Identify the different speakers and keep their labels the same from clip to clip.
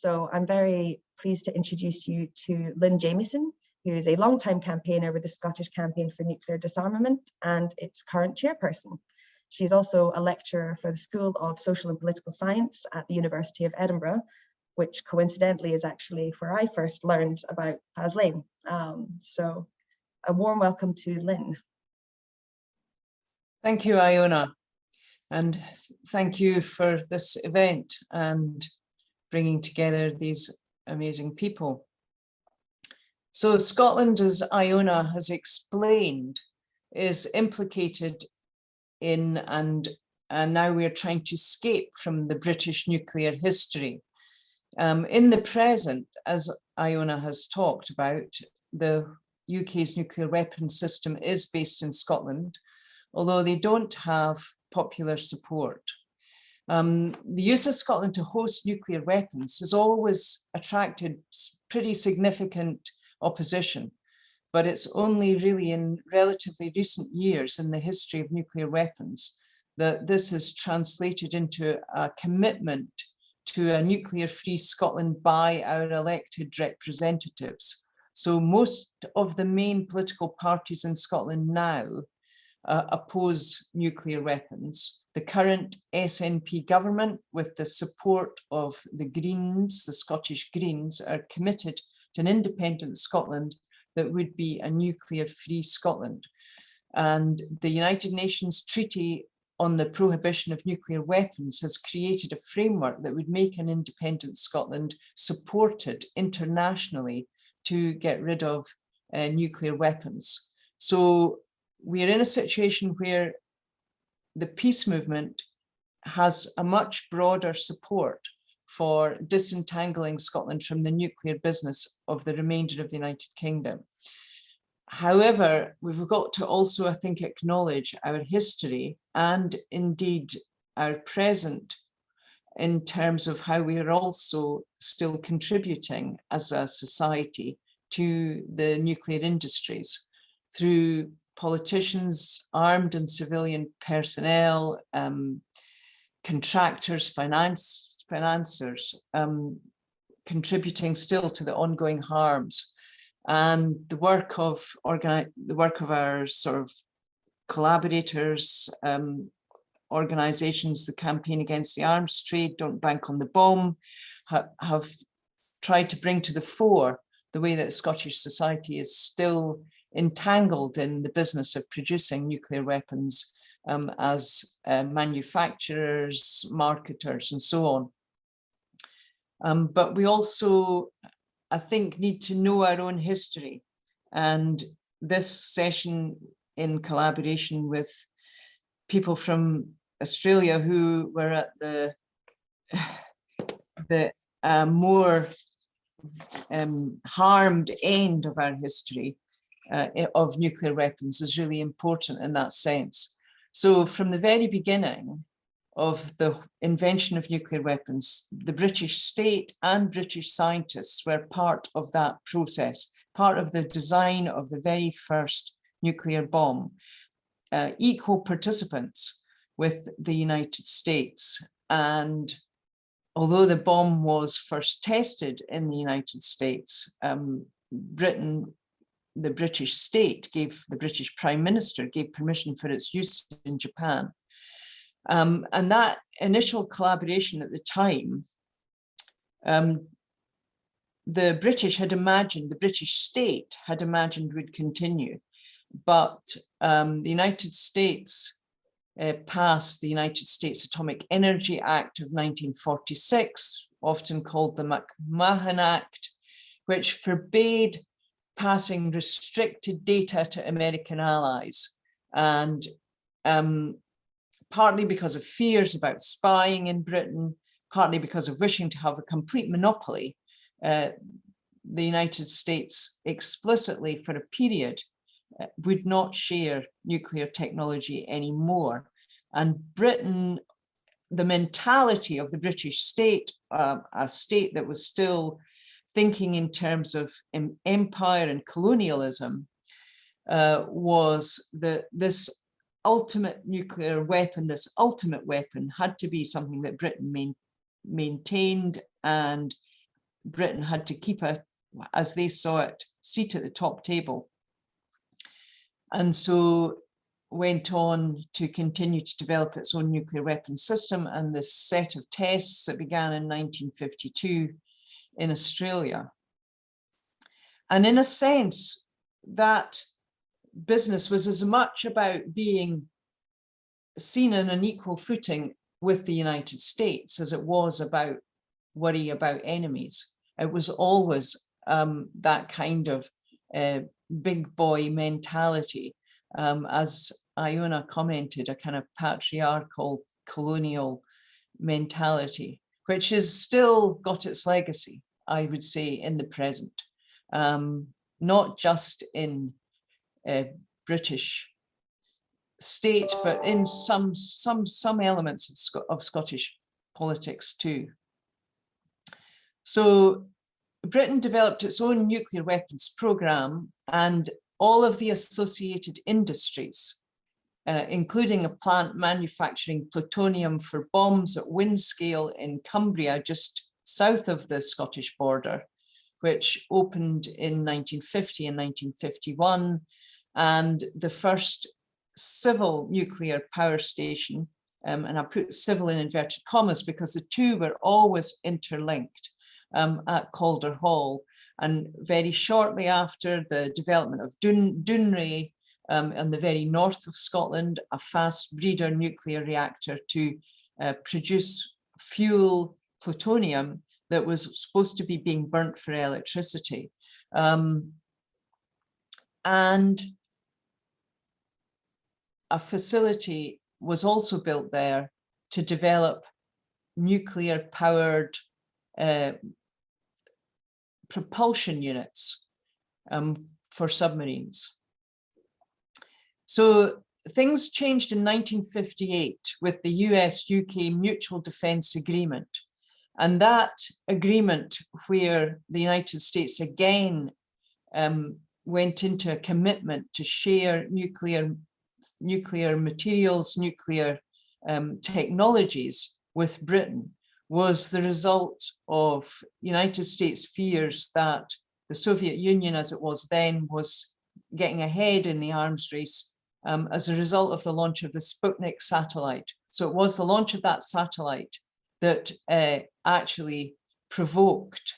Speaker 1: So I'm very pleased to introduce you to Lynn Jamieson, who is a long-time campaigner with the Scottish Campaign for Nuclear Disarmament and its current chairperson. She's also a lecturer for the School of Social and Political Science at the University of Edinburgh, which coincidentally is actually where I first learned about Faslane. So a warm welcome to Lynn.
Speaker 2: Thank you, Iona, and thank you for this event and bringing together these amazing people. So Scotland, as Iona has explained, is implicated in and now we are trying to escape from the British nuclear history. In the present, as Iona has talked about, the UK's nuclear weapons system is based in Scotland, although they don't have popular support. The use of Scotland to host nuclear weapons has always attracted pretty significant opposition, but it's only really in relatively recent years in the history of nuclear weapons that this has translated into a commitment to a nuclear-free Scotland by our elected representatives. So most of the main political parties in Scotland now oppose nuclear weapons. The current SNP government, with the support of the Greens, the Scottish Greens, are committed to an independent Scotland that would be a nuclear-free Scotland. And the United Nations Treaty on the Prohibition of Nuclear Weapons has created a framework that would make an independent Scotland supported internationally to get rid of nuclear weapons. So we are in a situation where the peace movement has a much broader support for disentangling Scotland from the nuclear business of the remainder of the United Kingdom. However, we've got to also, I think, acknowledge our history and indeed our present in terms of how we are also still contributing as a society to the nuclear industries through politicians, armed and civilian personnel, contractors, financiers, contributing still to the ongoing harms. And the work of our sort of collaborators, organizations, the Campaign Against the Arms Trade, Don't Bank on the Bomb, have tried to bring to the fore the way that Scottish society is still entangled in the business of producing nuclear weapons as manufacturers, marketers, and so on. But we also, I think, need to know our own history. And this session, in collaboration with people from Australia who were at the more harmed end of our history of nuclear weapons, is really important in that sense. So from the very beginning of the invention of nuclear weapons, the British state and British scientists were part of that process, part of the design of the very first nuclear bomb, equal participants with the United States. And although the bomb was first tested in the United States, Britain, the British state gave, the British Prime Minister gave permission for its use in Japan. And that initial collaboration at the time, the British had imagined, the British state had imagined would continue, but the United States passed the United States Atomic Energy Act of 1946, often called the McMahon Act, which forbade passing restricted data to American allies. And partly because of fears about spying in Britain, partly because of wishing to have a complete monopoly, the United States explicitly for a period would not share nuclear technology anymore. And Britain, the mentality of the British state, a state that was still thinking in terms of empire and colonialism, was that this ultimate nuclear weapon, this ultimate weapon, had to be something that Britain maintained and Britain had to keep a, as they saw it, seat at the top table. And so went on to continue to develop its own nuclear weapons system, and this set of tests that began in 1952 in Australia. And in a sense, that business was as much about being seen on an equal footing with the United States as it was about worry about enemies. It was always that kind of big boy mentality, as Iona commented, a kind of patriarchal colonial mentality, which has still got its legacy, I would say, in the present, not just in British state, but in some elements of Scottish politics too. So Britain developed its own nuclear weapons program, and all of the associated industries, including a plant manufacturing plutonium for bombs at Windscale in Cumbria, just south of the Scottish border, which opened in 1950 and 1951, and the first civil nuclear power station, and I put civil in inverted commas because the two were always interlinked, at Calder Hall. And very shortly after, the development of Dounreay in the very north of Scotland, a fast breeder nuclear reactor to produce fuel plutonium that was supposed to be being burnt for electricity. And a facility was also built there to develop nuclear powered propulsion units for submarines. So things changed in 1958 with the US-UK Mutual Defence Agreement. And that agreement, where the United States again went into a commitment to share nuclear materials, nuclear technologies with Britain, was the result of United States fears that the Soviet Union, as it was then, was getting ahead in the arms race as a result of the launch of the Sputnik satellite. So it was the launch of that satellite that actually provoked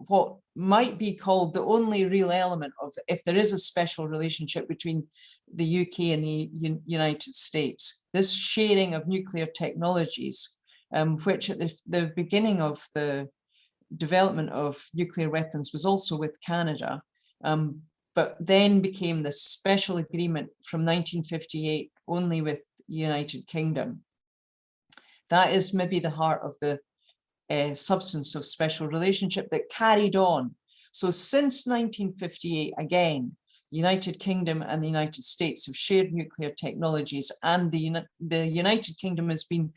Speaker 2: what might be called the only real element of, if there is a special relationship between the UK and the United States, this sharing of nuclear technologies, which at the beginning of the development of nuclear weapons was also with Canada, but then became this special agreement from 1958 only with the United Kingdom. That is maybe the heart of the substance of special relationship that carried on. So since 1958, again, the United Kingdom and the United States have shared nuclear technologies, and the United Kingdom has been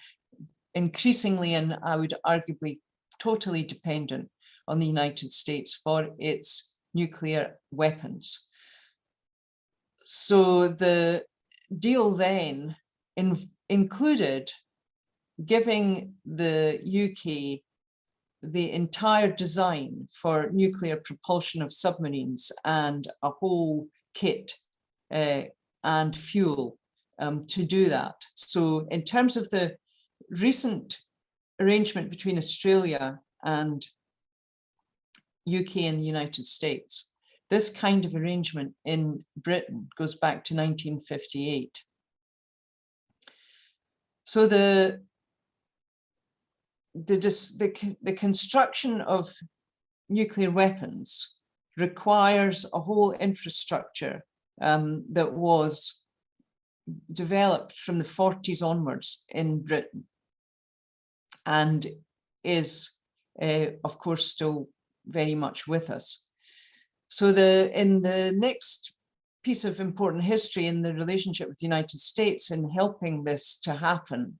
Speaker 2: increasingly, and I would arguably totally dependent on the United States for its nuclear weapons. So the deal then included giving the UK the entire design for nuclear propulsion of submarines and a whole kit and fuel to do that. So in terms of the recent arrangement between Australia and UK and the United States, this kind of arrangement in Britain goes back to 1958. So the construction of nuclear weapons requires a whole infrastructure that was developed from the 40s onwards in Britain, and is, of course, still very much with us. So in the next piece of important history in the relationship with the United States in helping this to happen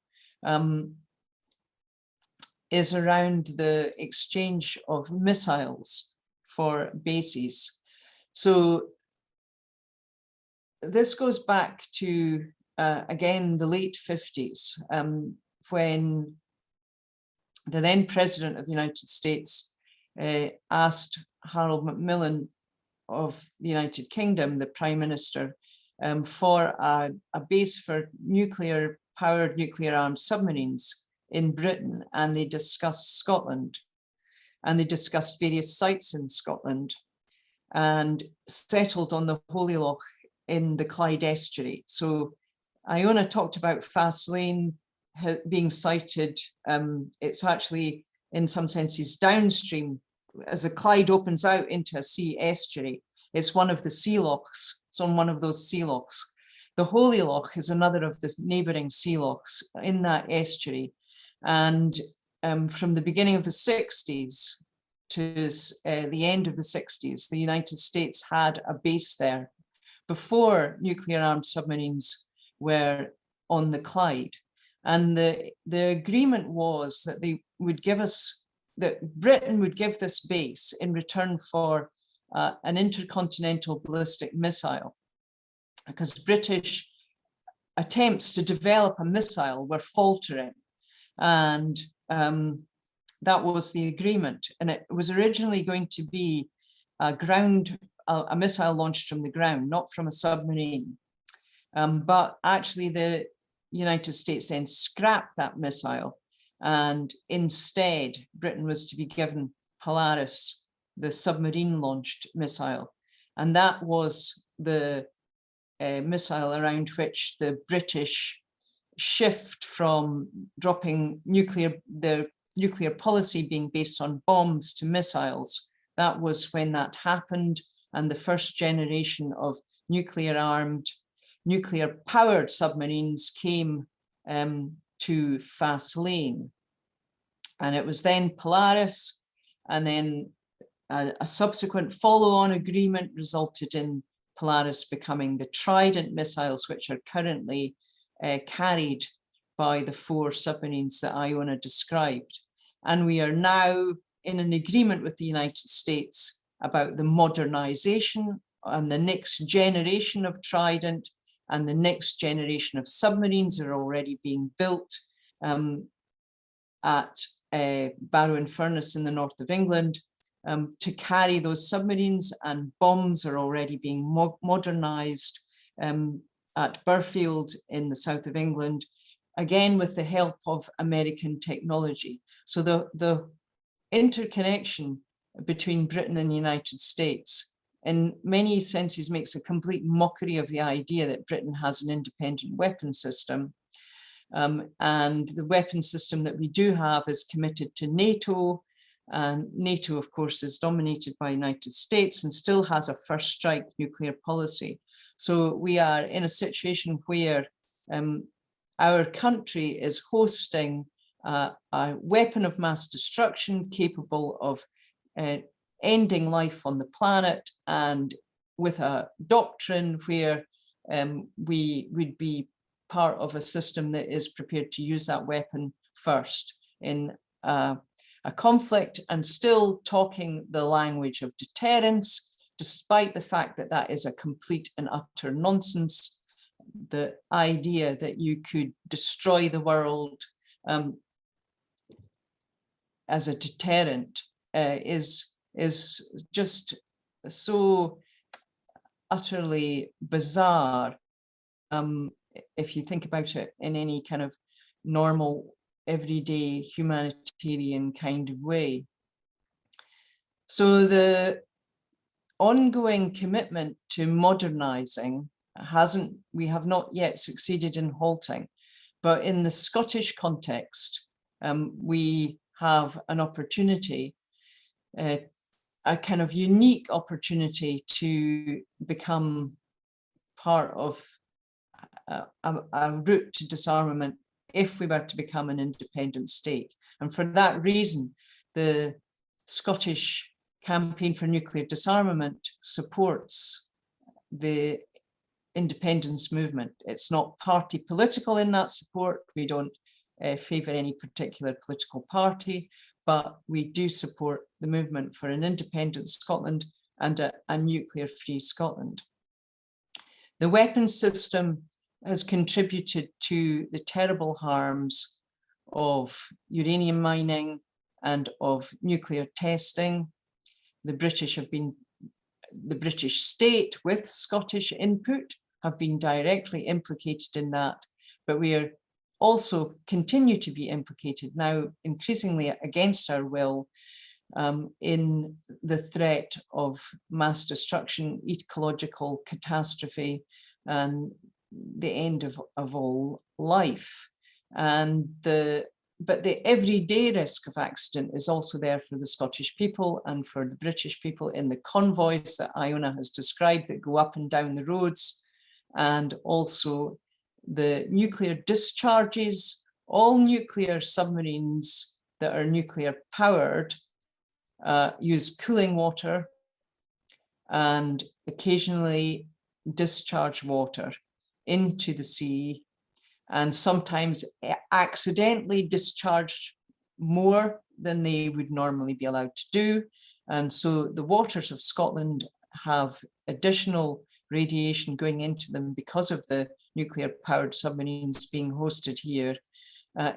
Speaker 2: is around the exchange of missiles for bases. So this goes back to, again, the late 50s, when the then President of the United States asked Harold Macmillan of the United Kingdom, the Prime Minister, for a base for powered nuclear armed submarines in Britain, and they discussed Scotland, and they discussed various sites in Scotland, and settled on the Holyloch in the Clyde estuary. So Iona talked about Faslane being sited. It's actually, in some senses, downstream. As the Clyde opens out into a sea estuary, it's one of the sea lochs. It's on one of those sea lochs. The Holyloch is another of the neighbouring sea lochs in that estuary. And from the beginning of the 60s to the end of the 60s, the United States had a base there before nuclear armed submarines were on the Clyde. And the agreement was that they would give us, that Britain would give this base in return for an intercontinental ballistic missile, because British attempts to develop a missile were faltering. And that was the agreement. And it was originally going to be a missile launched from the ground, not from a submarine. But actually the United States then scrapped that missile, and instead Britain was to be given Polaris, the submarine launched missile. And that was the missile around which the British shift from dropping their nuclear policy being based on bombs to missiles. That was when that happened, and the first generation of nuclear powered submarines came to Faslane. And it was then Polaris, and then a subsequent follow-on agreement resulted in Polaris becoming the Trident missiles, which are currently carried by the 4 submarines that Iona described. And we are now in an agreement with the United States about the modernization and the next generation of Trident, and the next generation of submarines are already being built at Barrow-in-Furness in the north of England to carry those submarines, and bombs are already being modernized at Burfield in the south of England, again with the help of American technology. So the interconnection between Britain and the United States in many senses makes a complete mockery of the idea that Britain has an independent weapon system. And the weapon system that we do have is committed to NATO, and NATO, of course, is dominated by the United States and still has a first strike nuclear policy. So we are in a situation where our country is hosting a weapon of mass destruction capable of ending life on the planet, and with a doctrine where we would be part of a system that is prepared to use that weapon first in a conflict, and still talking the language of deterrence, despite the fact that that is a complete and utter nonsense. The idea that you could destroy the world as a deterrent is just so utterly bizarre if you think about it in any kind of normal, everyday humanitarian kind of way. So the ongoing commitment to modernizing we have not yet succeeded in halting, but in the Scottish context, we have an opportunity, a kind of unique opportunity to become part of a route to disarmament if we were to become an independent state. And for that reason, the Scottish Campaign for Nuclear Disarmament supports the independence movement. It's not party political in that support. We don't favour any particular political party, but we do support the movement for an independent Scotland and a nuclear-free Scotland. The weapons system has contributed to the terrible harms of uranium mining and of nuclear testing. The British state with Scottish input have been directly implicated in that, but we are also continue to be implicated now increasingly against our will in the threat of mass destruction, ecological catastrophe, and the end of all life. But the everyday risk of accident is also there for the Scottish people and for the British people in the convoys that Iona has described that go up and down the roads, and also the nuclear discharges. All nuclear submarines that are nuclear powered use cooling water and occasionally discharge water into the sea, and sometimes accidentally discharge more than they would normally be allowed to do. And so the waters of Scotland have additional radiation going into them because of the nuclear powered submarines being hosted here,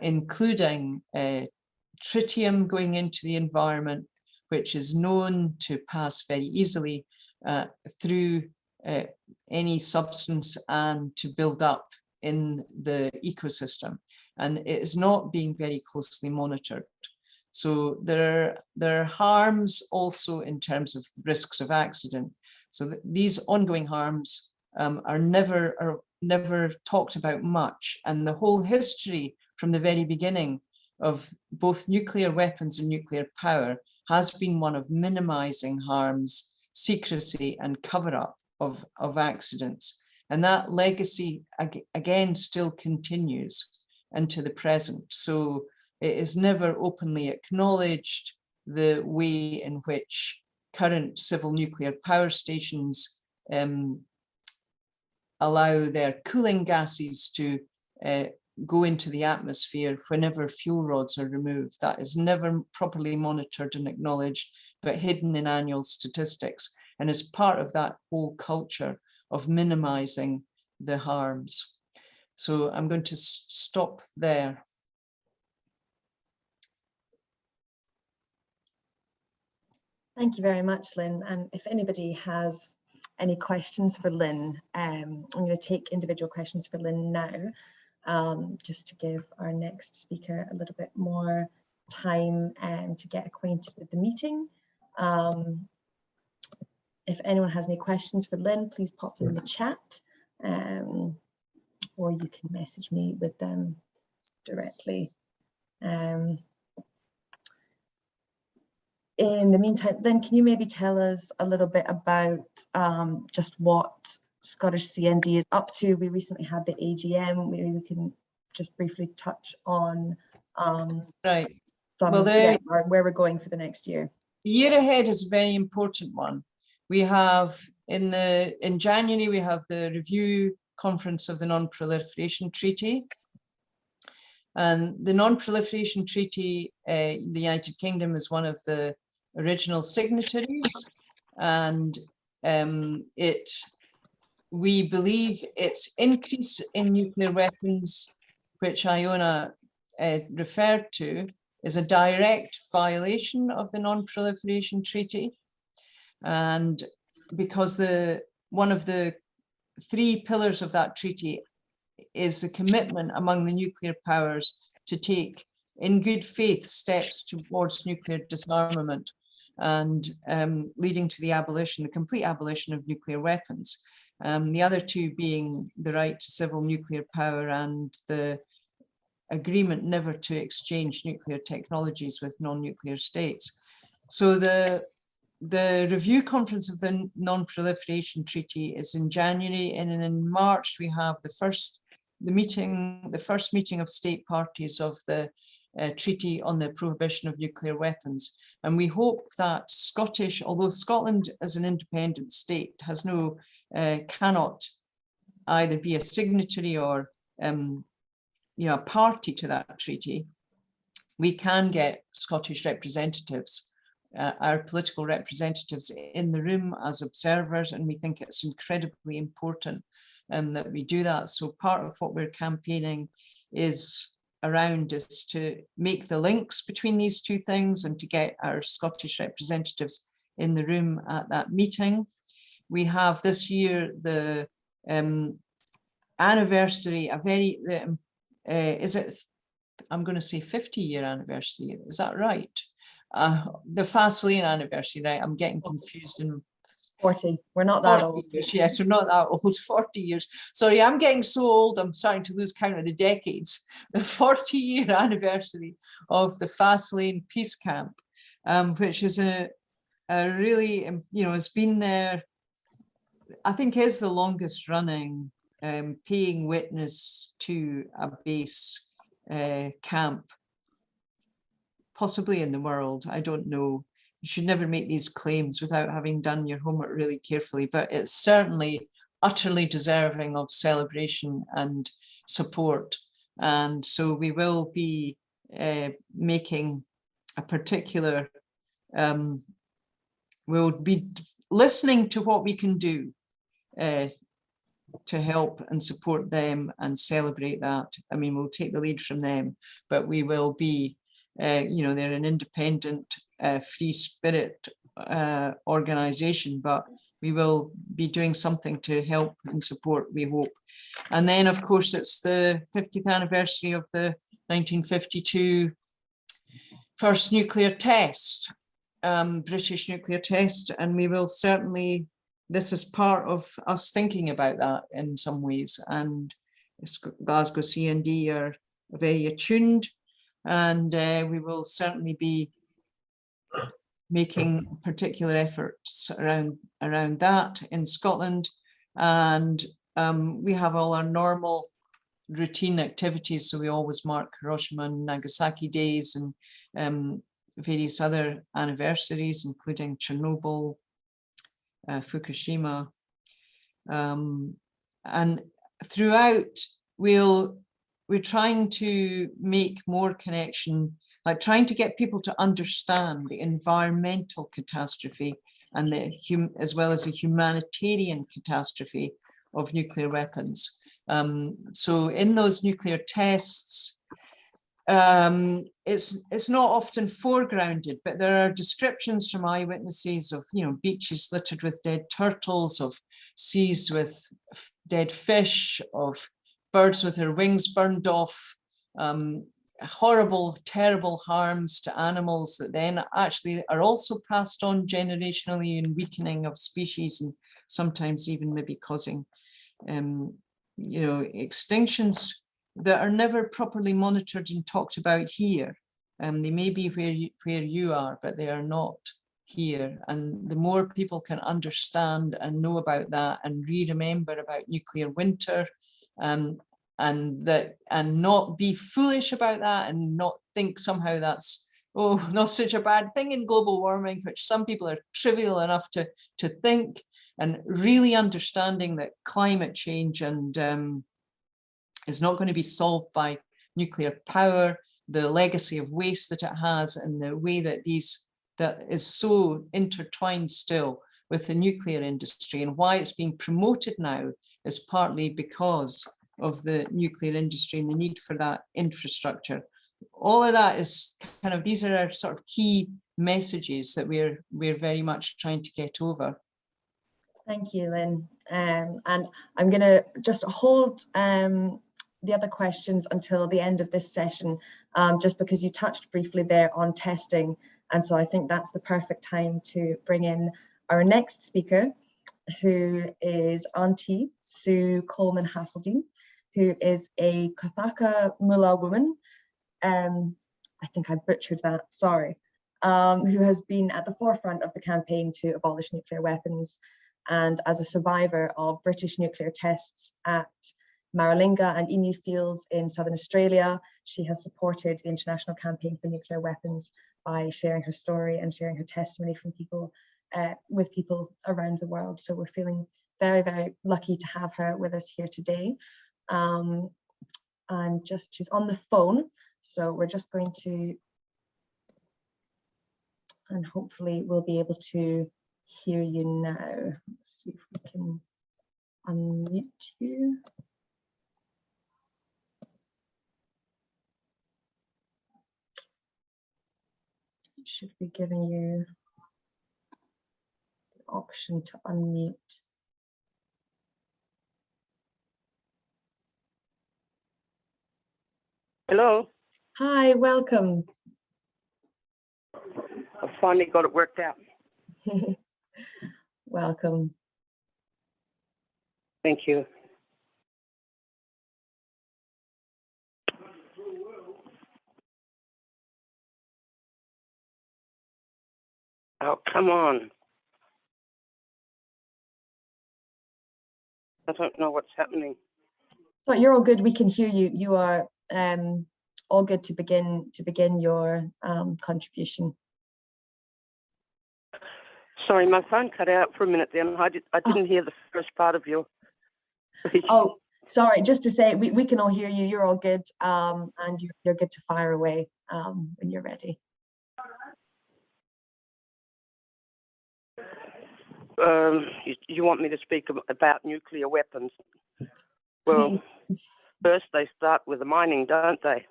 Speaker 2: including tritium going into the environment, which is known to pass very easily through any substance and to build up in the ecosystem, and it is not being very closely monitored. So there are harms also in terms of risks of accident. So these ongoing harms are never talked about much, and the whole history from the very beginning of both nuclear weapons and nuclear power has been one of minimizing harms, secrecy, and cover-up of accidents. And that legacy, again, still continues into the present. So it is never openly acknowledged the way in which current civil nuclear power stations allow their cooling gases to go into the atmosphere whenever fuel rods are removed. That is never properly monitored and acknowledged, but hidden in annual statistics, and is part of that whole culture of minimizing the harms. So I'm going to stop there.
Speaker 1: Thank you very much, Lynn. And if anybody has any questions for Lynn, I'm going to take individual questions for Lynn now, just to give our next speaker a little bit more time to get acquainted with the meeting. If anyone has any questions for Lynn, please pop them in the chat, or you can message me with them directly. In the meantime, Lynn, can you maybe tell us a little bit about just what Scottish CND is up to? We recently had the AGM. Maybe we can just briefly touch on
Speaker 2: Right.
Speaker 1: where we're going for the next year.
Speaker 2: The year ahead is a very important one. We have in January, we have the review conference of the Non-Proliferation Treaty. And the Non-Proliferation Treaty, the United Kingdom is one of the original signatories, and we believe its increase in nuclear weapons, which Iona referred to, is a direct violation of the Non-Proliferation Treaty. And because one of the 3 pillars of that treaty is a commitment among the nuclear powers to take in good faith steps towards nuclear disarmament and leading to the complete abolition of nuclear weapons. The other 2 being the right to civil nuclear power and the agreement never to exchange nuclear technologies with non-nuclear states. So the review conference of the Non-Proliferation Treaty is in January, and in March we have the first meeting of state parties of the treaty on the prohibition of nuclear weapons. And we hope that although Scotland as an independent state has cannot either be a signatory or a party to that treaty, we can get Scottish representatives, our political representatives, in the room as observers, and we think it's incredibly important that we do that. So part of what we're campaigning is around is to make the links between these two things and to get our Scottish representatives in the room at that meeting. We have this year the anniversary, is it, I'm going to say 50-year anniversary, is that right? The Faslane anniversary, right? I'm getting confused.
Speaker 1: 40, we're not that old.
Speaker 2: Years, yes, we're not that old, 40 years. Sorry, I'm getting so old, I'm starting to lose count of the decades. The 40-year anniversary of the Faslane Peace Camp, which is a really, it's been there, I think is the longest running paying witness to a base camp, possibly in the world, I don't know. You should never make these claims without having done your homework really carefully, but it's certainly utterly deserving of celebration and support. And so we will be making a particular, we'll be listening to what we can do to help and support them and celebrate that. I mean, we'll take the lead from them, but we will be, they're an independent, free spirit organization, but we will be doing something to help and support, we hope. And then, of course, it's the 50th anniversary of the 1952 first nuclear test, British nuclear test, and we will certainly, this is part of us thinking about that in some ways, and Glasgow C&D are very attuned, and we will certainly be making particular efforts around that in Scotland. And we have all our normal routine activities, so we always mark Hiroshima and Nagasaki days and various other anniversaries, including Chernobyl, Fukushima, and throughout we're trying to make more connection, like trying to get people to understand the environmental catastrophe and as well as the humanitarian catastrophe of nuclear weapons. So in those nuclear tests, it's not often foregrounded, but there are descriptions from eyewitnesses of, beaches littered with dead turtles, of seas with dead fish, of birds with their wings burned off, horrible, terrible harms to animals that then actually are also passed on generationally in weakening of species, and sometimes even maybe causing, extinctions that are never properly monitored and talked about here. They may be where you are, but they are not here. And the more people can understand and know about that and remember about nuclear winter, and not be foolish about that and not think somehow that's, not such a bad thing in global warming, which some people are trivial enough to think, and really understanding that climate change and is not going to be solved by nuclear power, the legacy of waste that it has, and the way that that is so intertwined still with the nuclear industry, and why it's being promoted now is partly because of the nuclear industry and the need for that infrastructure. All of that is kind of, these are our sort of key messages that we're very much trying to get over.
Speaker 1: Thank you, Lynn. And I'm going to just hold the other questions until the end of this session, just because you touched briefly there on testing. And so I think that's the perfect time to bring in our next speaker, who is Auntie Sue Coleman Haseldine, who is a Kathaka Mullah woman. I think I butchered that, sorry, who has been at the forefront of the campaign to abolish nuclear weapons. And as a survivor of British nuclear tests at Maralinga and Emu Fields in Southern Australia, she has supported the international campaign for nuclear weapons by sharing her story and sharing her testimony from people with people around the world. So we're feeling very, very lucky to have her with us here today. She's on the phone, so we're just going to, and hopefully we'll be able to hear you now. Let's see if we can unmute you. should be giving you the option to unmute.
Speaker 3: Hello.
Speaker 1: Hi, welcome.
Speaker 3: I finally got it worked out.
Speaker 1: Welcome.
Speaker 3: Thank you. Oh, come on. I don't know what's happening.
Speaker 1: So you're all good. We can hear you. You are all good to begin your contribution.
Speaker 3: Sorry, my phone cut out for a minute then. I didn't hear the first part of your speech.
Speaker 1: Oh, sorry. Just to say, we can all hear you. You're all good, and you're good to fire away when you're ready.
Speaker 3: You want me to speak about nuclear weapons? Well, first they start with the mining, don't they?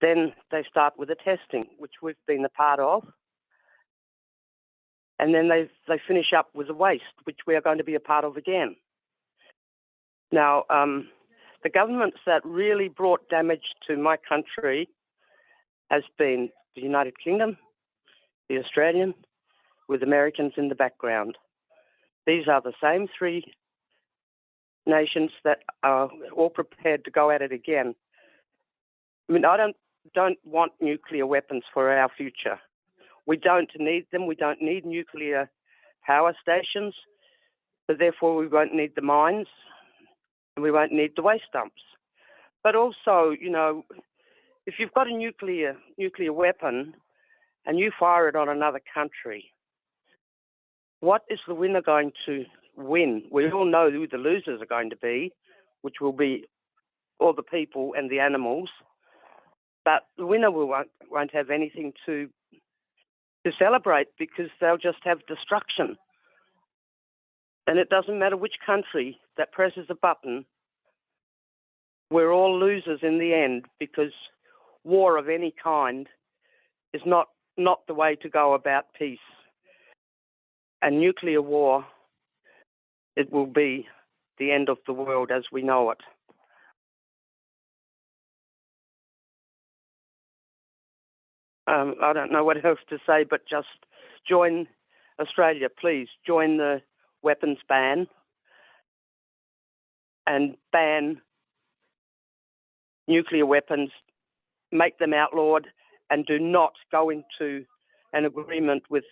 Speaker 3: Then they start with the testing, which we've been a part of. And then they finish up with the waste, which we are going to be a part of again. Now, the governments that really brought damage to my country has been the United Kingdom, the Australian, with Americans in the background. These are the same three nations that are all prepared to go at it again. I mean, I don't want nuclear weapons for our future. We don't need them. We don't need nuclear power stations, so therefore we won't need the mines and we won't need the waste dumps. But also, you know, if you've got a nuclear weapon and you fire it on another country, what is the winner going to win? We all know who the losers are going to be, which will be all the people and the animals. But the winner won't have anything to celebrate because they'll just have destruction. And it doesn't matter which country that presses a button, we're all losers in the end because war of any kind is not the way to go about peace. And nuclear war, it will be the end of the world as we know it. I don't know what else to say, but just join Australia, please. Join the weapons ban and ban nuclear weapons, make them outlawed, and do not go into an agreement with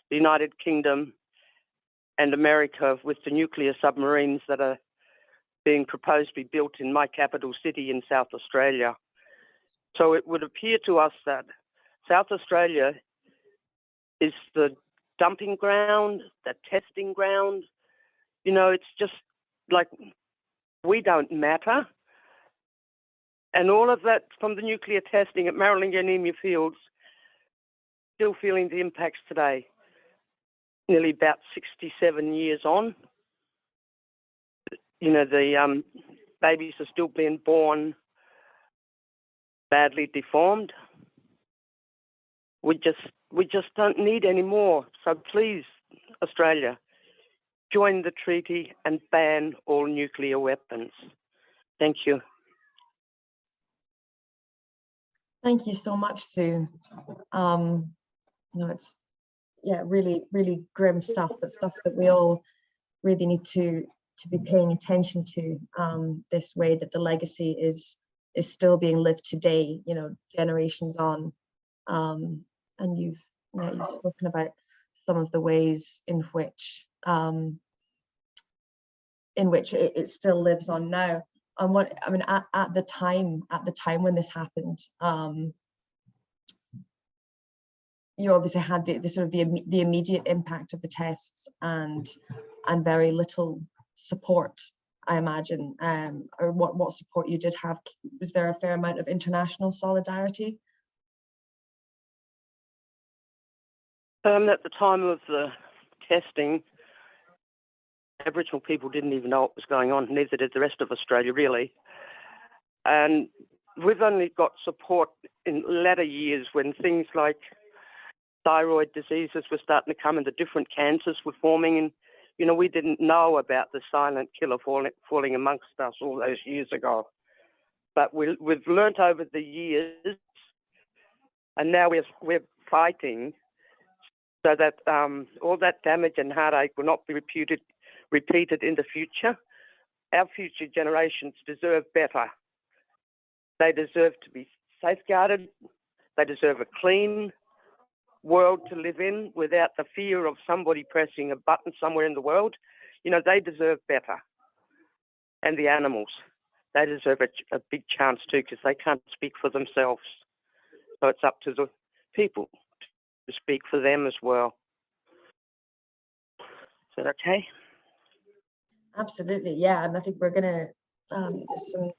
Speaker 3: the United Kingdom and America with the nuclear submarines that are being proposed to be built in my capital city in South Australia. So it would appear to us that South Australia is the dumping ground, the testing ground. You know, it's just like we don't matter. And all of that from the nuclear testing at Maralingananemia Fields, still feeling the impacts today, nearly about 67 years on. You know, the babies are still being born badly deformed. We just don't need any more. So please, Australia, join the treaty and ban all nuclear weapons. Thank you.
Speaker 1: Thank you so much, Sue. You know, it's really, really grim stuff, but stuff that we all really need to be paying attention to. This way that the legacy is still being lived today, you know, generations on. And you've spoken about some of the ways in which it still lives on now. And what I mean, at the time when this happened, you obviously had the sort of the immediate impact of the tests and very little support, I imagine. Or what support you did have? Was there a fair amount of international solidarity?
Speaker 3: At the time of the testing, Aboriginal people didn't even know what was going on, neither did the rest of Australia, really. And we've only got support in latter years when things like thyroid diseases were starting to come and the different cancers were forming. And, you know, we didn't know about the silent killer falling amongst us all those years ago. But we've learnt over the years, and now we're fighting so that all that damage and heartache will not be repeated in the future. Our future generations deserve better. They deserve to be safeguarded. They deserve a clean world to live in without the fear of somebody pressing a button somewhere in the world. You know, they deserve better. And the animals, they deserve a big chance too, because they can't speak for themselves. So it's up to the people to speak for them as well. Is that okay?
Speaker 1: Absolutely, yeah. And I think we're gonna there's some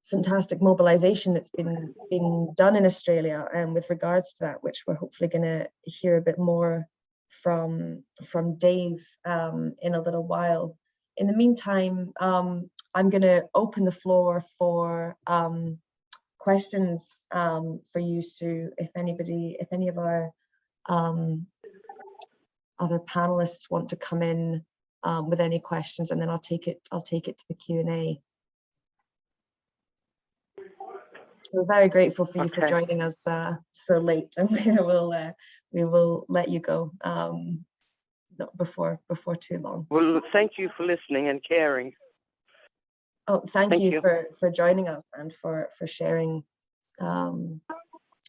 Speaker 1: fantastic mobilization that's been done in Australia with regards to that, which we're hopefully going to hear a bit more from Dave in a little while. In the meantime, I'm going to open the floor for questions for you, Sue. If any of our other panelists want to come in with any questions, and then I'll take it to the Q&A. We're very grateful for you for joining us so late, and we will let you go not before too long.
Speaker 3: Well, thank you for listening and caring.
Speaker 1: Oh, thank you for joining us and for sharing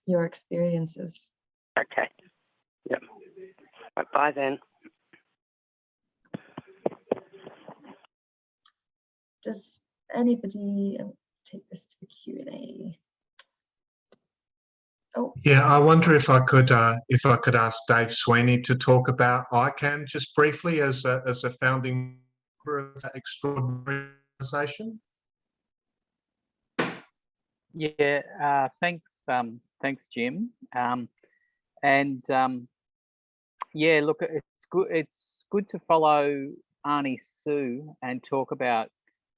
Speaker 1: your experiences.
Speaker 3: Okay. Yep. Bye then.
Speaker 1: Does anybody take this to the Q&A? Oh.
Speaker 4: Yeah, I wonder if I could ask Dave Sweeney to talk about ICAN just briefly as a founding member of that extraordinary organisation.
Speaker 5: Yeah, thanks, Jim. Yeah, look, it's good to follow Arnie Sue and talk about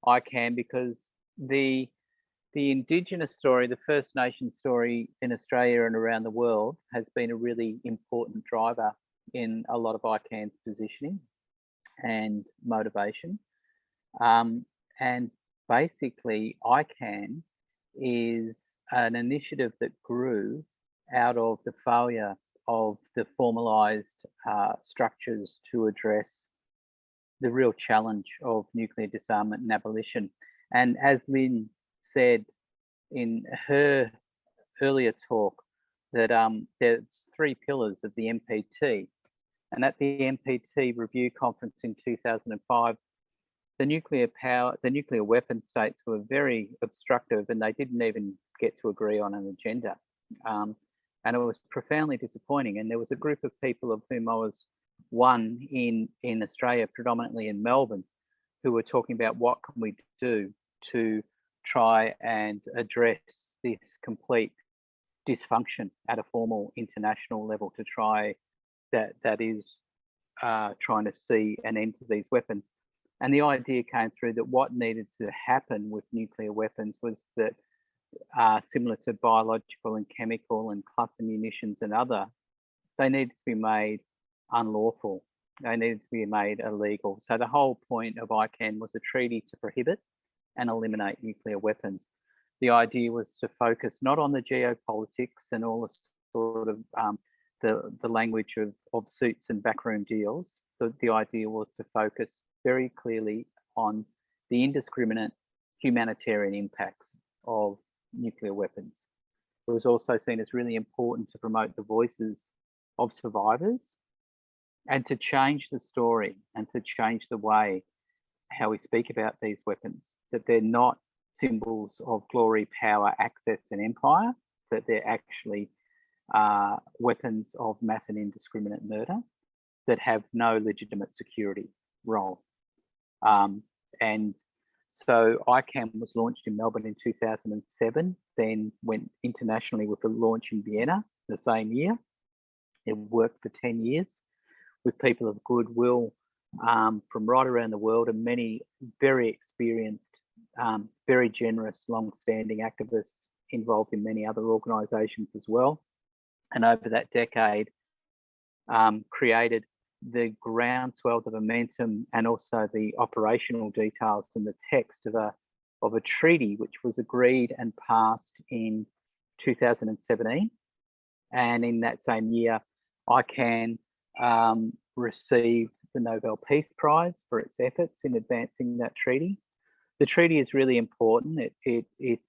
Speaker 5: ICAN, because the indigenous story, the First Nation story in Australia and around the world has been a really important driver in a lot of ICAN's positioning and motivation. And basically, ICAN is an initiative that grew out of the failure of the formalised structures to address the real challenge of nuclear disarmament and abolition. And as Lynn said in her earlier talk, that there's 3 pillars of the NPT. And at the NPT review conference in 2005, the nuclear weapon states were very obstructive, and they didn't even get to agree on an agenda. And it was profoundly disappointing. And there was a group of people, of whom I was one in Australia, predominantly in Melbourne, who were talking about what can we do to try and address this complete dysfunction at a formal international level, to try that is trying to see an end to these weapons. And the idea came through that what needed to happen with nuclear weapons was that, similar to biological and chemical and cluster munitions and other, they needed to be made unlawful. They needed to be made illegal. So the whole point of ICAN was a treaty to prohibit and eliminate nuclear weapons. The idea was to focus not on the geopolitics and all the sort of the language of suits and backroom deals. The idea was to focus very clearly on the indiscriminate humanitarian impacts of nuclear weapons. It was also seen as really important to promote the voices of survivors and to change the story and to change the way how we speak about these weapons, that they're not symbols of glory, power, access and empire, that they're actually weapons of mass and indiscriminate murder that have no legitimate security role. And so ICAN was launched in Melbourne in 2007, then went internationally with a launch in Vienna the same year. It worked for 10 years with people of goodwill from right around the world, and many very experienced very generous, long-standing activists involved in many other organisations as well. And over that decade, created the groundswell, the momentum, and also the operational details and the text of a treaty which was agreed and passed in 2017. And in that same year, ICANN received the Nobel Peace Prize for its efforts in advancing that treaty. The treaty is really important. It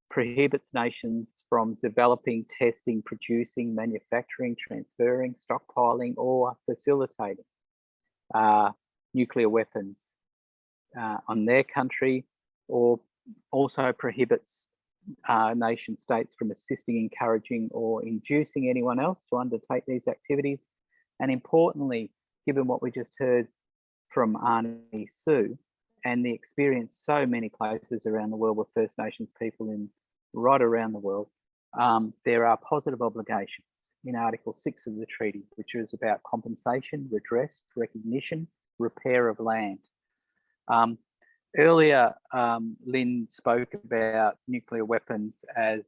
Speaker 5: prohibits nations from developing, testing, producing, manufacturing, transferring, stockpiling, or facilitating nuclear weapons on their country, or also prohibits nation states from assisting, encouraging, or inducing anyone else to undertake these activities. And importantly, given what we just heard from Arnie Sue and the experience so many places around the world with First Nations people right around the world, there are positive obligations in Article 6 of the treaty, which is about compensation, redress, recognition, repair of land. Earlier, Lynn spoke about nuclear weapons as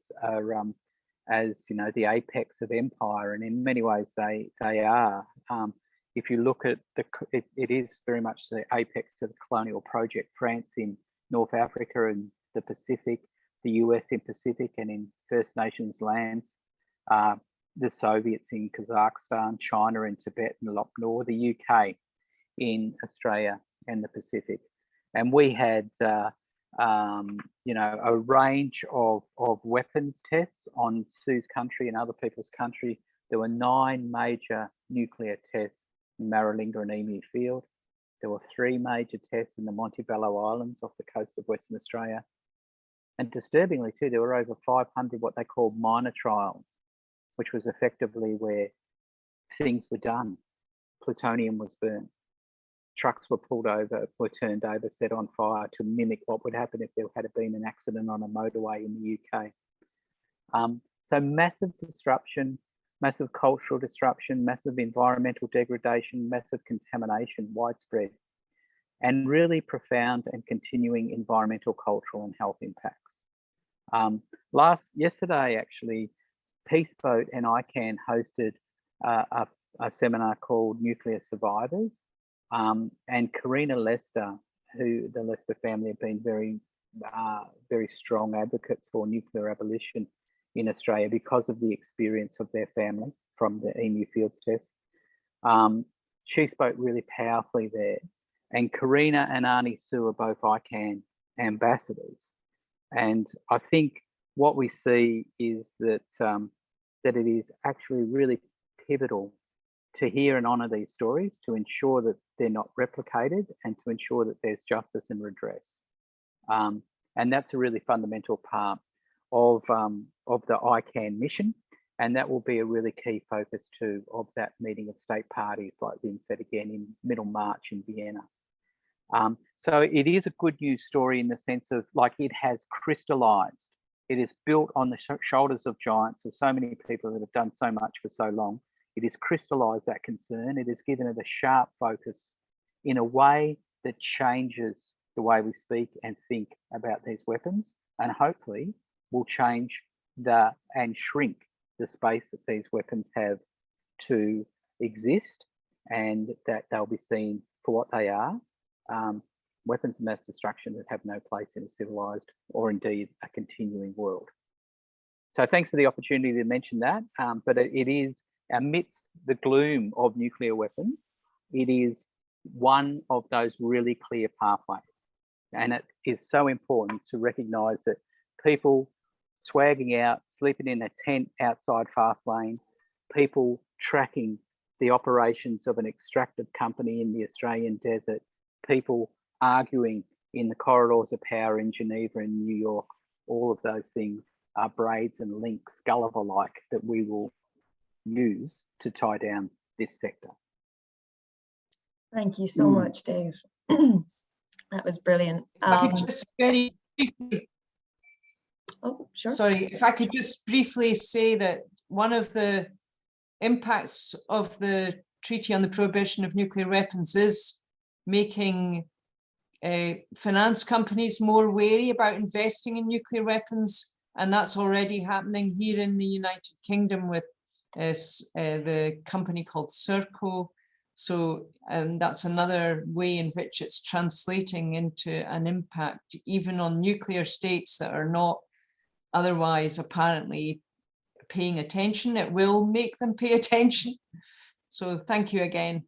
Speaker 5: you know, the apex of empire, and in many ways they are. If you look at it is very much the apex of the colonial project. France in North Africa and the Pacific, the US in Pacific and in First Nations lands, the Soviets in Kazakhstan, China in Tibet and Lop Nor, the UK in Australia and the Pacific. And we had, you know, a range of weapons tests on Sue's country and other people's country. There were 9 major nuclear tests in Maralinga and Emu Field. There were 3 major tests in the Montebello Islands off the coast of Western Australia. And disturbingly too, there were over 500 what they call minor trials, which was effectively where things were done. Plutonium was burnt. Trucks were pulled over, were turned over, set on fire to mimic what would happen if there had been an accident on a motorway in the UK. So massive disruption, massive cultural disruption, massive environmental degradation, massive contamination, widespread, and really profound and continuing environmental, cultural and health impacts. Yesterday, actually, Peaceboat and ICANN hosted a seminar called Nuclear Survivors. And Karina Lester, who the Lester family have been very strong advocates for nuclear abolition in Australia because of the experience of their family from the Emu Fields test. She spoke really powerfully there. And Karina and Arnie Sue are both ICANN ambassadors. And I think what we see is that, that it is actually really pivotal to hear and honour these stories, to ensure that they're not replicated and to ensure that there's justice and redress. And that's a really fundamental part of the ICANN mission. And that will be a really key focus too of that meeting of state parties, like Lynn said again, in middle March in Vienna. So it is a good news story in the sense of like it has crystallised. It is built on the shoulders of giants, of so many people that have done so much for so long. It has crystallised that concern. It has given it a sharp focus in a way that changes the way we speak and think about these weapons, and hopefully will change and shrink the space that these weapons have to exist, and that they'll be seen for what they are, weapons of mass destruction that have no place in a civilized or indeed a continuing world. So thanks for the opportunity to mention that, but it is amidst the gloom of nuclear weapons, it is one of those really clear pathways. And it is so important to recognise that people swagging out, sleeping in a tent outside Faslane, people tracking the operations of an extractive company in the Australian desert, people arguing in the corridors of power in Geneva and New York, all of those things are braids and links, Gulliver-like, that we will use to tie down this sector.
Speaker 1: Thank you so much, Dave. That was brilliant.
Speaker 2: If I could just very briefly,
Speaker 1: oh, sure.
Speaker 2: Sorry, if I could just briefly say that one of the impacts of the Treaty on the Prohibition of Nuclear Weapons is making finance companies more wary about investing in nuclear weapons, and that's already happening here in the United Kingdom with the company called Serco. So that's another way in which it's translating into an impact even on nuclear states that are not otherwise apparently paying attention. It will make them pay attention. So thank you again.